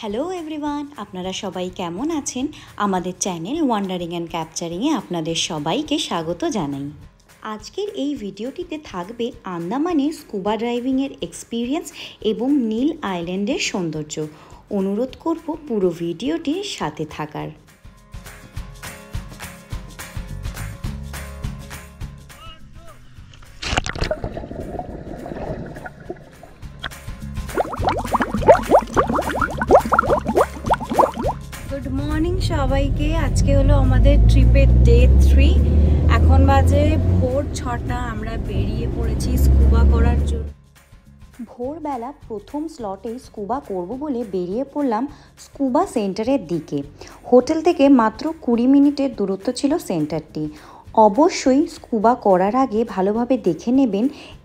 Hello everyone, আপনারা সবাই কেমন আছেন? আমাদের চ্যানেল ওয়ান্ডারিং অ্যান্ড ক্যাপচারিংয়ে আপনাদের সবাইকে স্বাগত জানাই। আজকের এই ভিডিওটিতে থাকবে আন্দামানের স্কুবা ড্রাইভিংয়ের এক্সপিরিয়েন্স এবং নীল আইল্যান্ডের সৌন্দর্য। অনুরোধ করব পুরো ভিডিওটির সাথে থাকার। গুড মর্নিং সবাইকে। আজকে হলো আমাদের ট্রিপের ডে 3। এখন বাজে ভোর 6টা। আমরা বেরিয়ে পড়েছি স্কুবা করার জন্য। ভোরবেলা প্রথম স্লটে স্কুবা করব বলে বেরিয়ে পড়লাম স্কুবা সেন্টারের দিকে। হোটেল থেকে মাত্র 20 মিনিটের দূরত্ব ছিল সেন্টারটি। অবশ্যই স্কুবা করার আগে ভালোভাবে দেখে নেবেন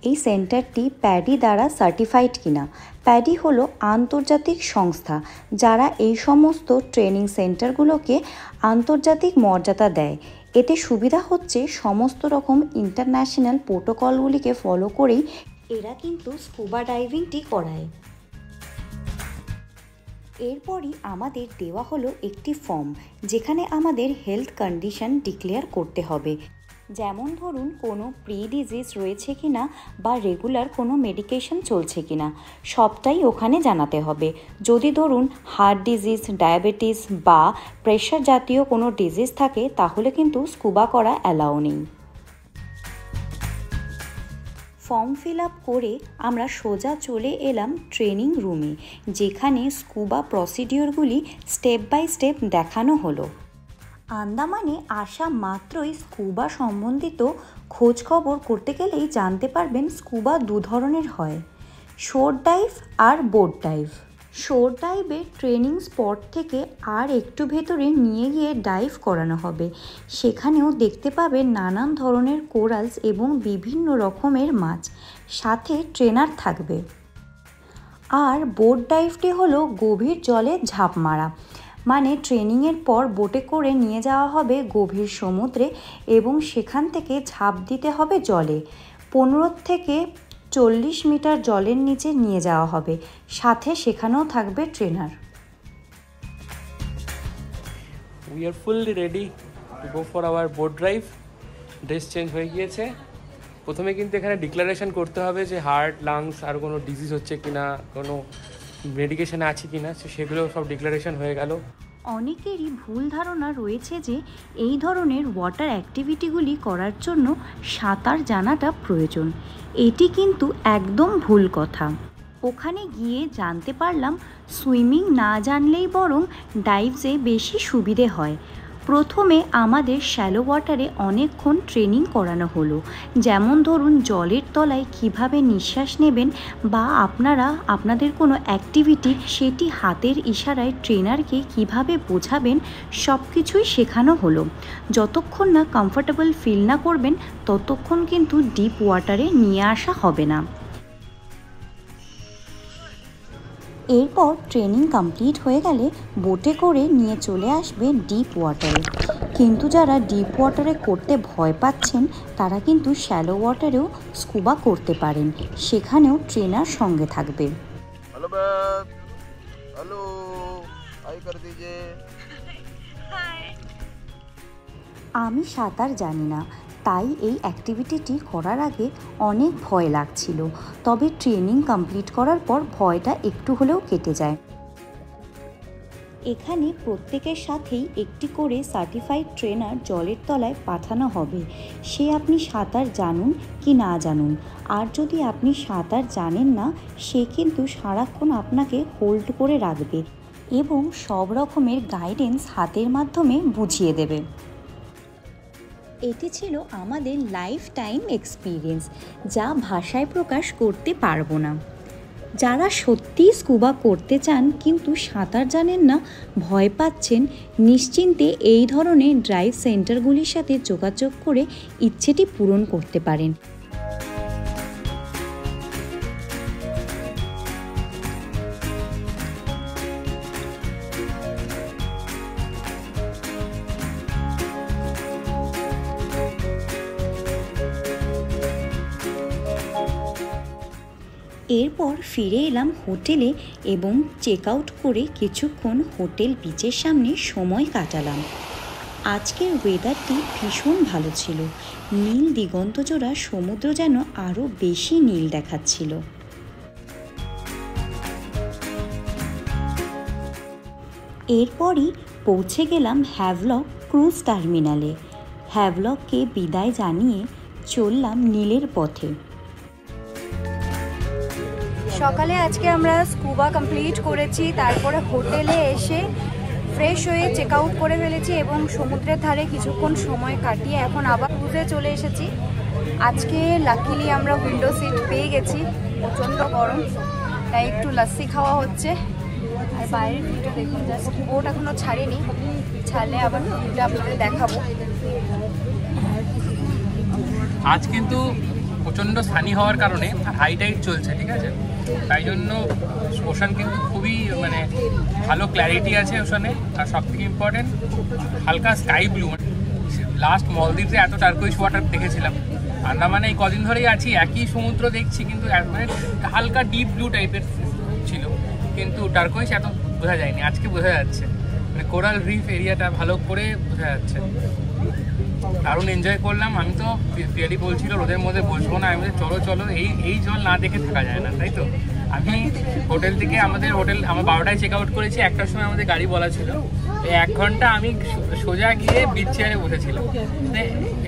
এই সেন্টারটি প্যাডি দ্বারা সার্টিফাইড কিনা। প্যাডি হলো আন্তর্জাতিক সংস্থা যারা এই সমস্ত ট্রেনিং সেন্টারগুলোকে আন্তর্জাতিক মর্যাদা দেয়। এতে সুবিধা হচ্ছে সমস্ত রকম ইন্টারন্যাশনাল প্রোটোকলগুলিকে ফলো করেই এরা কিন্তু স্কুবা ডাইভিংটি করায়। এরপরই আমাদের দেওয়া হলো একটি ফর্ম, যেখানে আমাদের হেলথ কন্ডিশন ডিক্লেয়ার করতে হবে। যেমন ধরুন কোনো প্রি ডিজিজ রয়েছে কিনা বা রেগুলার কোনো মেডিকেশন চলছে কিনা, সবটাই ওখানে জানাতে হবে। যদি ধরুন হার্ট ডিজিজ, ডায়াবেটিস বা প্রেশার জাতীয় কোনো ডিজিজ থাকে তাহলে কিন্তু স্কুবা করা অ্যালাউ নেই। ফর্ম ফিল আপ করে আমরা সোজা চলে এলাম ট্রেনিং রুমে, যেখানে স্কুবা প্রসিডিওরগুলি স্টেপ বাই স্টেপ দেখানো হলো। আন্দামানে আসা মাত্রই স্কুবা সম্বন্ধিত খোঁজ খবর করতে গেলেই জানতে পারবেন স্কুবা দু ধরনের হয়, শোর ডাইভ আর বোট ডাইভ। শোর ডাইভে ট্রেনিং স্পট থেকে আর একটু ভেতরে নিয়ে গিয়ে ডাইভ করানো হবে। সেখানেও দেখতে পাবেন নানান ধরনের কোরালস এবং বিভিন্ন রকমের মাছ, সাথে ট্রেনার থাকবে। আর বোট ডাইভটি হলো গভীর জলে ঝাঁপ মারা, মানে ট্রেনিংয়ের পর বোটে করে নিয়ে যাওয়া হবে গভীর সমুদ্রে এবং সেখান থেকে ঝাঁপ দিতে হবে জলে। 15 থেকে 40 মিটার জলের নিচে নিয়ে যাওয়া হবে, সাথে সেখানেও থাকবে trainer. We are fully ready to go for our boat drive. Dress change হয়ে গিয়েছে। প্রথমে কিন্তু এখানে ডিক্লারেশন করতে হবে যে হার্ট, লাংস আর কোনো ডিজিজ হচ্ছে কিনা, কোনো মেডিকেশানে আছে কিনা, সেগুলো সব ডিক্লারেশন হয়ে গেল। অনেকেরই ভুল ধারণা রয়েছে যে এই ধরনের ওয়াটার অ্যাক্টিভিটিগুলি করার জন্য সাঁতার জানাটা প্রয়োজন। এটি কিন্তু একদম ভুল কথা। ওখানে গিয়ে জানতে পারলাম সুইমিং না জানলেই বরং ডাইভসে বেশি সুবিধে হয়। প্রথমে আমাদের শ্যালো ওয়াটারে অনেকক্ষণ ট্রেনিং করানো হলো, যেমন ধরুন জলের তলায় কিভাবে নিঃশ্বাস নেবেন বা আপনারা আপনাদের কোনো অ্যাক্টিভিটি সেটি হাতের ইশারায় ট্রেনারকে কিভাবে বোঝাবেন, সব কিছুই শেখানো হলো। যতক্ষণ না কমফোর্টেবল ফিল না করবেন ততক্ষণ কিন্তু ডিপ ওয়াটারে নিয়ে আসা হবে না। এরপর ট্রেনিং কমপ্লিট হয়ে গেলে বোটে করে নিয়ে চলে আসবে ডিপ ওয়াটারে। কিন্তু যারা ডিপ ওয়াটারে করতে ভয় পাচ্ছেন তারা কিন্তু শ্যালো ওয়াটারেও স্কুবা করতে পারেন, সেখানেও ট্রেনার সঙ্গে থাকবে। আমি সাঁতার জানি না, তাই এই অ্যাক্টিভিটিটি করার আগে অনেক ভয় লাগছিল, তবে ট্রেনিং কমপ্লিট করার পর ভয়টা একটু হলেও কেটে যায়। এখানে প্রত্যেকের সাথেই একটি করে সার্টিফাইড ট্রেনার জলের তলায় পাঠানো হবে, সে আপনি সাঁতার জানুন কি না জানুন। আর যদি আপনি সাঁতার জানেন না, সে কিন্তু সারাক্ষণ আপনাকে হোল্ড করে রাখবে এবং সব রকমের গাইডেন্স হাতের মাধ্যমে বুঝিয়ে দেবে। এটি ছিল আমাদের লাইফ টাইম এক্সপিরিয়েন্স, যা ভাষায় প্রকাশ করতে পারবো না। যারা সত্যিই স্কুবা করতে চান কিন্তু সাঁতার জানেন না, ভয় পাচ্ছেন, নিশ্চিন্তে এই ধরনের ড্রাইভ সেন্টারগুলির সাথে যোগাযোগ করে ইচ্ছেটি পূরণ করতে পারেন। এরপর ফিরে এলাম হোটেলে এবং চেক আউট করে কিছুক্ষণ হোটেল বিচের সামনে সময় কাটালাম। আজকের ওয়েদারটি ভীষণ ভালো ছিল, নীল দিগন্তজোড়া সমুদ্র যেন আরও বেশি নীল দেখাচ্ছিল। এরপরই পৌঁছে গেলাম হ্যাভলক ক্রুজ টার্মিনালে। হ্যাভলককে বিদায় জানিয়ে চললাম নীলের পথে। সকালে আজকে আমরা স্কুবা কমপ্লিট করেছি, তারপরে হোটেলে এসে ফ্রেশ হয়ে চেক আউট করে ফেলেছি এবং সমুদ্রের ধারে কিছুক্ষণ সময় কাটিয়ে এখন আবার ক্রুজে চলে এসেছি। আজকে লাকিলি আমরা উইন্ডো সিট পেয়ে গেছি, প্রচণ্ড গরম, তাই একটু লাস্সি খাওয়া হচ্ছে। আর বাইরের ভিউটা দেখুন, জাস্ট বোট এখনও ছাড়েনি, ছাড়লে আবার ভিউটা আপনাদের দেখাবো। আজ কিন্তু প্রচণ্ড সানি হওয়ার কারণে হাই টাইড চলছে, ঠিক আছে, তাই জন্য ওশান কিন্তু খুবই মানে ভালো ক্ল্যারিটি আছে ওশানে। আর সব থেকে ইম্পর্টেন্ট হালকা স্কাই ব্লু। লাস্ট মলদ্বীপে এত টার্কোইজ ওয়াটার দেখেছিলাম, আন্দামানে এই কদিন ধরেই আছি একই সমুদ্র দেখছি, কিন্তু মানে হালকা ডিপ ব্লু টাইপের ছিল, কিন্তু টার্কোইজ এত বোঝা যায়নি। আজকে বোঝা যাচ্ছে, মানে কোরাল রিফ এরিয়াটা ভালো করে বোঝা যাচ্ছে। দারুণ এনজয় করলাম। আমি তো পিয়ালি বলছিল রোদের মধ্যে বসবো না, আমি চলো চলো, এই জল না দেখে থাকা যায় না, তাই তো। আমি হোটেল থেকে আমার 12টায় চেক আউট করেছি, 1টার সময় আমাদের গাড়ি বলা ছিল। এই 1 ঘন্টা আমি সোজা গিয়ে বিচ চেয়ারে বসেছিলাম।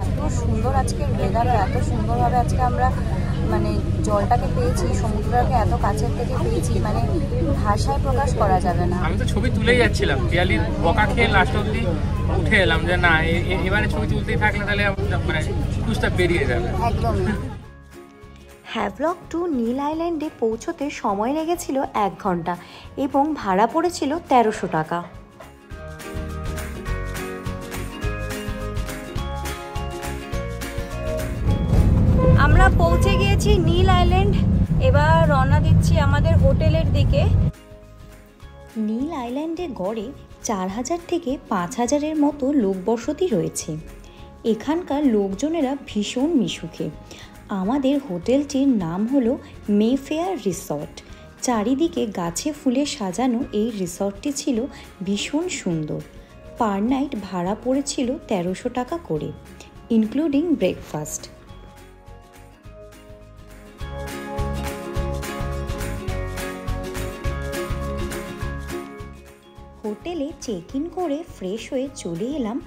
এত সুন্দর আজকে ওয়েদার, এত সুন্দরভাবে আজকে আমরা মানে জলটাকে পেয়েছি, সমুদ্রটাকে এত কাছের থেকে পেয়েছি, মানে ভাষায় প্রকাশ করা যাবে না। আমি তো ছবি তুলেই যাচ্ছিলাম, পিয়ালির বকা খেয়ে লাস্ট অব্দি উঠে এলাম যে না, এবারে ছবি তুলতেই থাকলে তাহলে মানে কুচটা বেরিয়ে যাবে একদমই। হ্যাভলক টু নীল আইল্যান্ডে পৌঁছতে সময় লেগেছিল 1 ঘন্টা এবং ভাড়া পড়েছিল 1300 টাকা। আমরা পৌঁছে গিয়েছি নীল আইল্যান্ড, এবার রওনা দিচ্ছি আমাদের হোটেলের দিকে। নীল আইল্যান্ডে গড়ে 4000 থেকে 5000-এর মতো লোকবসতি রয়েছে। এখানকার লোকজনেরা ভীষণ মিশুকে। আমাদের হোটেলটির নাম হলো মেফেয়ার রিসর্ট। চারিদিকে গাছে ফুলে সাজানো এই রিসর্টটি ছিল ভীষণ সুন্দর। পার নাইট ভাড়া পড়েছিল 1300 টাকা করে, ইনক্লুডিং ব্রেকফাস্ট। হোটেলে চেক ইন করে ফ্রেশ হয়ে চলে এলাম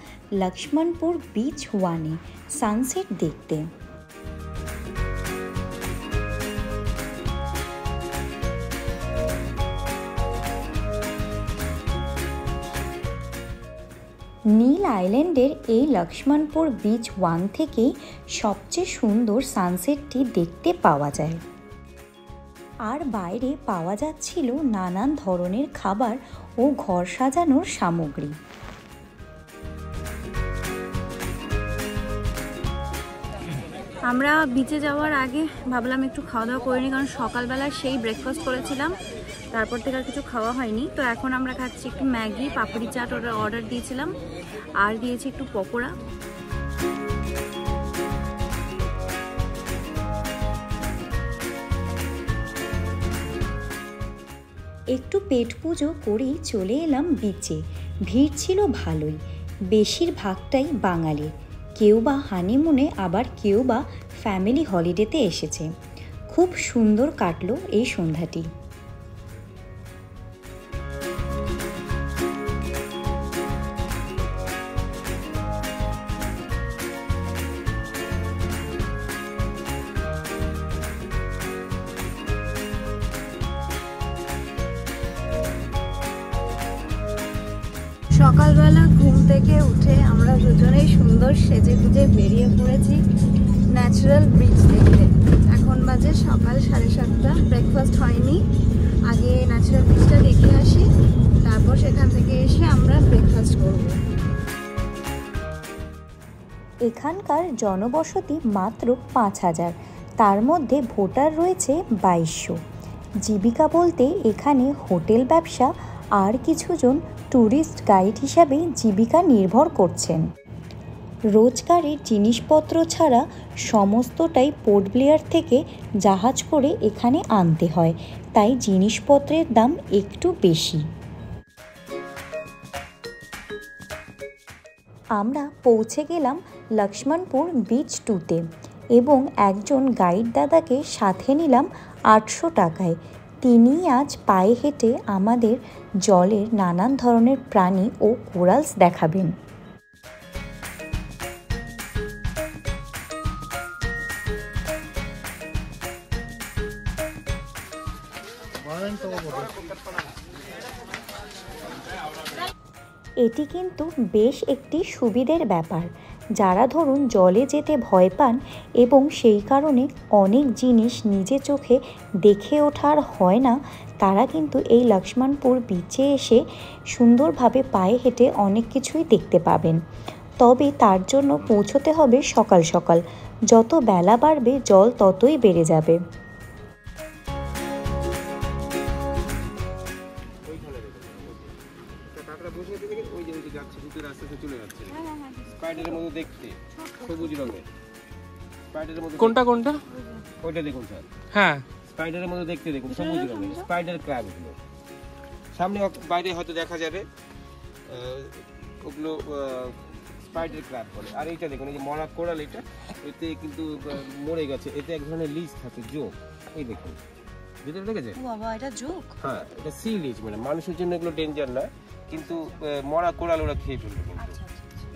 লক্ষ্মণপুর বিচ 1-এ সানসেট দেখতে। নীল আইল্যান্ডের এই লক্ষ্মণপুর বিচ 1 থেকেই সবচেয়ে সুন্দর সানসেটটি দেখতে পাওয়া যায়। আর বাইরে পাওয়া যাচ্ছিল নানান ধরনের খাবার ও ঘর সাজানোর সামগ্রী। আমরা বিচে যাওয়ার আগে ভাবলাম একটু খাওয়া দাওয়া করে নিই, কারণ সকালবেলা সেই ব্রেকফাস্ট করেছিলাম, তারপর থেকে আর কিছু খাওয়া হয়নি। তো এখন আমরা খাচ্ছি একটু ম্যাগি, পাপড়ি চাট অর্ডার দিয়েছিলাম, আর দিয়েছি একটু পকোড়া। একটু পেট পুজো করেই চলে এলাম বিচে। ভিড় ছিল ভালোই, বেশিরভাগটাই বাঙালি। কেউ বা হানিমুনে, আবার কেউ বা ফ্যামিলি হলিডেতে এসেছে। খুব সুন্দর কাটলো এই সন্ধ্যাটি। সকালবেলা ঘুম থেকে উঠে আমরা দুজনেই সুন্দর সেজে গুজে বেরিয়ে পড়েছি ন্যাচারাল ব্রিজ দেখতে। এখন বাজে সকাল 7:30। ব্রেকফাস্ট হয়নি, আগে ন্যাচারাল ব্রিজটা দেখে আসি, তারপর সেখান থেকে এসে আমরা ব্রেকফাস্ট করব। এখানকার জনবসতি মাত্র 5000, তার মধ্যে ভোটার রয়েছে 2200। জীবিকা বলতে এখানে হোটেল ব্যবসা আর কিছুজন ট্যুরিস্ট গাইড হিসাবে জীবিকা নির্ভর করছেন। রোজগারের জিনিসপত্র ছাড়া সমস্তটাই পোর্ট ব্লেয়ার থেকে জাহাজ করে এখানে আনতে হয়, তাই জিনিসপত্রের দাম একটু বেশি। আমরা পৌঁছে গেলাম লক্ষ্মণপুর বিচ 2-তে এবং একজন গাইড দাদাকে সাথে নিলাম 800 টাকায়। তিনি আজ পায়ে হেঁটে আমাদের জলের নানান ধরনের প্রাণী ও কোরালস দেখাবেন। এটি কিন্তু বেশ একটি সুবিধের ব্যাপার। যারা ধরুন জলে যেতে ভয় পান এবং সেই কারণে অনেক জিনিস নিজে চোখে দেখে ওঠার হয় না, তারা কিন্তু এই লক্ষ্মণপুর বিচে এসে সুন্দরভাবে পায়ে হেঁটে অনেক কিছুই দেখতে পাবেন। তবে তার জন্য পৌঁছতে হবে সকাল সকাল, যত বেলা বাড়বে জল ততই বেড়ে যাবে। কোনটা কোনটা? ওইটা দেখুন স্যার। হ্যাঁ, স্পাইডারের মতো দেখতে দেখুন, সবুজ রঙের স্পাইডার ক্র্যাব গুলো। সামনে বাইরে হয়তো দেখা যাবে, ওগুলো স্পাইডার ক্র্যাব বলে। আর এইটা দেখুন, এই যে মরা কোরাল, এটা এতে কিন্তু মরে গেছে, এতে এক ধরনের লিজ থাকে, জোক। এই দেখুন ভিতরে দেখেছে বাবা, এটা জোক? হ্যাঁ, এটা সি লিজ, মানে মানুষের জন্য এগুলো ডেঞ্জার না, কিন্তু মরা কোরাল ওরা খেয়ে ফেলবে।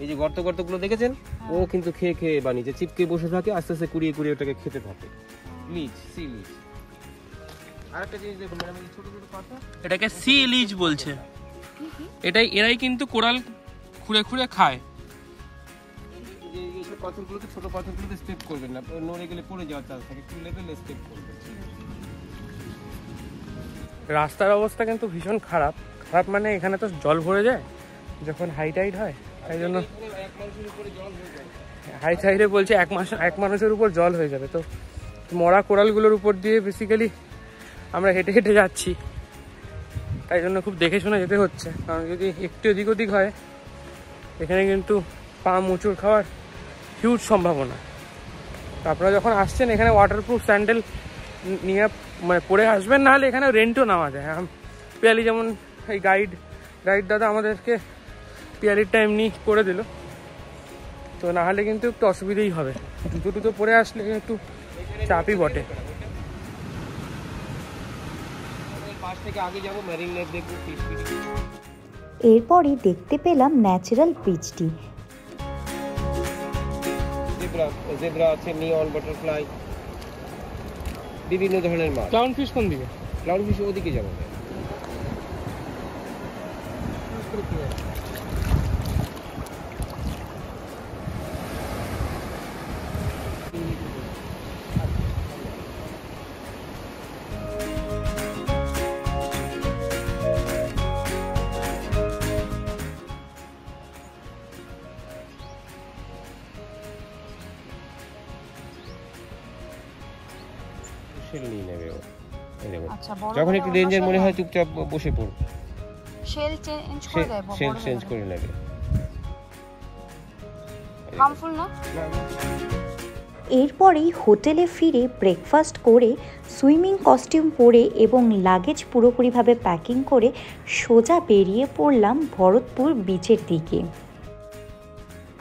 এই যে গর্ত গর্তগুলো দেখেছেন, ও কিন্তু খেয়ে খেয়ে বানিয়েছে, চিপকে বসে থাকে, আস্তে আস্তে কুড়িয়ে কুড়িয়ে ওটাকে খেতে থাকে। লিজ, সি লিজ। আরেকটা জিনিস দেখুন ম্যাডাম, এই ছোট ছোট পাতা, এটাকে সি লিচ বলছে। এরাই কিন্তু কোরাল খুঁড়ে খুঁড়ে খায়। এইসব পাথরগুলোতে, ছোট পাথরগুলোতে স্টেপ করবেন না, নড়ে গেলে পড়ে যাওয়ার চান্স থাকে, একটু লেভেলে স্টেপ করবেন। রাস্তার অবস্থা কিন্তু ভীষণ খারাপ। খারাপ মানে এখানে তো জল ভরে যায় যখন হাই টাইড হয়, তাই জন্য হাই টাইডে বলছে এক মানুষের উপর জল হয়ে যাবে। তো মরা কোরালগুলোর উপর দিয়ে বেসিক্যালি আমরা হেঁটে হেঁটে যাচ্ছি, তাই জন্য খুব দেখে শুনে যেতে হচ্ছে, কারণ যদি একটু এদিক ওদিক হয় এখানে কিন্তু পা মুচুর খাওয়ার হিউজ সম্ভাবনা। আপনারা যখন আসছেন এখানে ওয়াটারপ্রুফ স্যান্ডেল নিয়ে মানে পরে আসবেন, নাহলে এখানে রেন্টও নেওয়া যায়। পিয়ালি যেমন এই গাইড দাদা আমাদেরকে পিয়ালিরটা এমনি করে দিল, তো নাহলে কিন্তু একটু অসুবিধেই হবে। জুতো টুতো পরে আসলে একটু চাপই বটে। এরপরই দেখতে পেলাম ন্যাচারাল বীচটি। জেব্রা আছে, নিয়ন, বাটারফ্লাই, বিভিন্ন ধরনের মাছ। ক্লাউন ফিশ কোন দিকে? ক্লাউন ফিশ ওদিকে যাবো। শেল নিয়ে নেবে ও। এই দেখো, যখন একটু ডেঞ্জার মনে হয় চুপচাপ বসে পড়ো, শেল চেঞ্জ করে দেয়, শেল চেঞ্জ করে নেবে। হার্মফুল না? এরপরেই হোটেলে ফিরে ব্রেকফাস্ট করে সুইমিং কস্টিউম পরে এবং লাগেজ পুরোপুরিভাবে প্যাকিং করে সোজা বেরিয়ে পড়লাম ভরতপুর বিচের দিকে।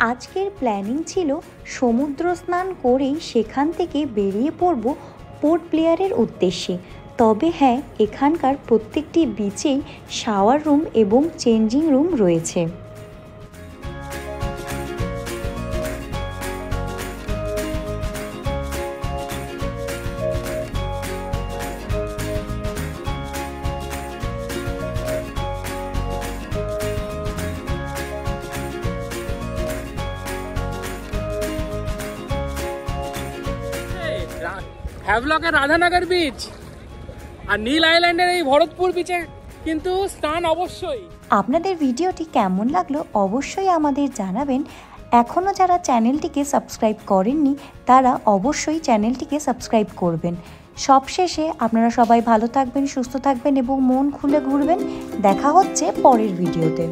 আজকের প্ল্যানিং ছিল সমুদ্র স্নান করেই সেখান থেকে বেরিয়ে পড়ব পোর্ট ব্লেয়ারের উদ্দেশ্যে। তবে হ্যাঁ, এখানকার প্রত্যেকটি বিচেই শাওয়ার রুম এবং চেঞ্জিং রুম রয়েছে। হ্যাভলকের রাধানগর বিচ আর নীল আইল্যান্ডের এই ভরতপুর বিচে কিন্তু স্নান অবশ্যই। আপনাদের ভিডিওটি কেমন লাগলো অবশ্যই আমাদের জানাবেন। এখনও যারা চ্যানেলটিকে সাবস্ক্রাইব করেননি তারা অবশ্যই চ্যানেলটিকে সাবস্ক্রাইব করবেন। সবশেষে আপনারা সবাই ভালো থাকবেন, সুস্থ থাকবেন এবং মন খুলে ঘুরবেন। দেখা হচ্ছে পরের ভিডিওতে।